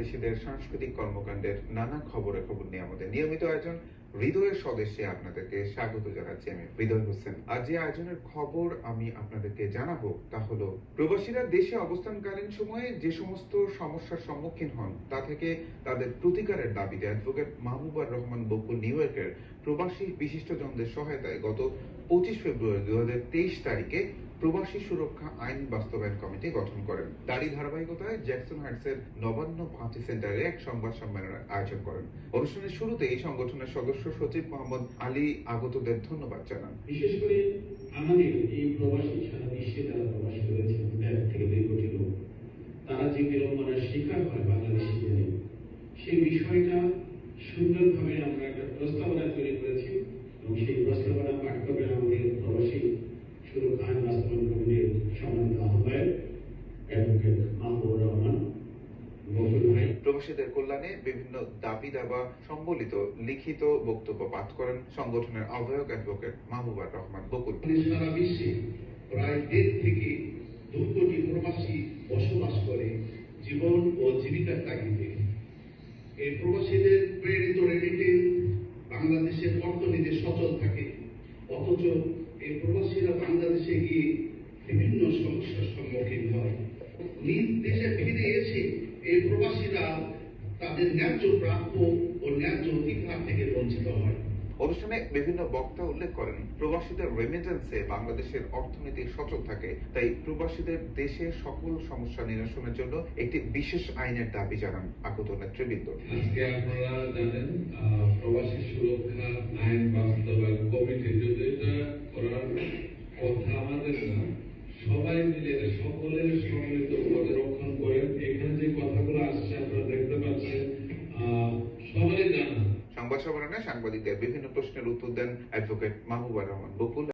দেশের সাংস্কৃতিক কর্মকাণ্ডের নানা খবরাখবর নিয়ে আমাদের নিয়মিত আয়োজন হৃদয়ের স্বদেশে আপনাদেরকে স্বাগত জানাচ্ছি। আমি হৃদয় হোসেন। আজ যে আয়োজনের খবর আমি আপনাদেরকে জানাবো তা হলো, প্রবাসীরা দেশে অবস্থানকালীন সময়ে যে সমস্ত সমস্যার সম্মুখীন হন তা থেকে তাদের প্রতিকারের দাবিতে অ্যাডভোকেট মাহবুবুর রহমান বকুল নিউ ইয়র্কের প্রবাসী বিশিষ্টজনদের সহায়তায় গত 25 ফেব্রুয়ারি 2023 তারিখে প্রবাসী সুরক্ষা আইন বাস্তবায়ন কমিটি গঠন করেন। তারই ধারাবাহিকতায় জ্যাকসন হাইটসের নবান্ন পার্টি সেন্টারে এক সংবাদ সম্মেলনের আয়োজন করেন। অনুষ্ঠানের শুরুতে এই সংগঠনের সদস্য সচিব মোহাম্মদ আলী আগতদের ধন্যবাদ জানান। বিশেষ করে আমাদের এই প্রবাসী সারা বিশ্বে যারা প্রবাসী রয়েছেন 1 থেকে 2 কোটি লোক, তারা যে বিড়ম্বনার শিকার হয় বাংলাদেশিদের, সেই বিষয়টা সুন্দরভাবে আমরা একটা প্রস্তাবনা তৈরি করেছি এবং সেই প্রস্তাবনা পাঠ করবেন আমাদের প্রবাসী সুরক্ষা আইন বাস্তবায়ন কমিটির সম্মানিত আহ্বায়ক অ্যাডভোকেট মাহবুবুর রহমান বকুল ভাই। প্রবাসীদের কল্যাণে বিভিন্ন দাবি দাবা সম্বলিত লিখিত বক্তব্য পাঠ করেন সংগঠনের আহ্বায়ক অ্যাডভোকেট মাহবুবুর রহমান বকুল। সারা বিশ্বে প্রায় 1.5 থেকে 2 কোটি প্রবাসী বসবাস করে জীবন ও জীবিকার তাগিদে। এই প্রবাসীদের প্রেরিত রেমিটেন্স বাংলাদেশের অর্থনীতি সচল থাকে, অথচ এই প্রবাসীরা বাংলাদেশে গিয়ে বিভিন্ন সমস্যার সম্মুখীন হয়। নিজ দেশে ফিরে এসে এই প্রবাসীরা তাদের ন্যায্য প্রাপ্য ও ন্যায্য অধিকার থেকে বঞ্চিত হয়। অনুষ্ঠানে বিভিন্ন বক্তা উল্লেখ করেন, প্রবাসীদের রেমিটেন্সে বাংলাদেশের অর্থনীতি সচল থাকে, তাই প্রবাসীদের দেশে সকল সমস্যা নিরসনের জন্য একটি বিশেষ আইনের দাবি জানান আগত নেতৃবৃন্দ। আজকে আপনারা জানেন প্রবাসী সুরক্ষা আইন বাস্তবায়ন কমিটি, যদি এটা করার কথা আমাদের না, সবাই মিলে সকলের সম্মিলিত পর্যবেক্ষণ করেন। এখানে যে কথাগুলো আসছে আপনারা দেখতে পাচ্ছেন, সবাই জানা। সংবাদ সম্মেলনে সাংবাদিকদের বিভিন্ন প্রশ্নের উত্তর দেন অ্যাডভোকেট মাহবুবুর রহমান বকুল।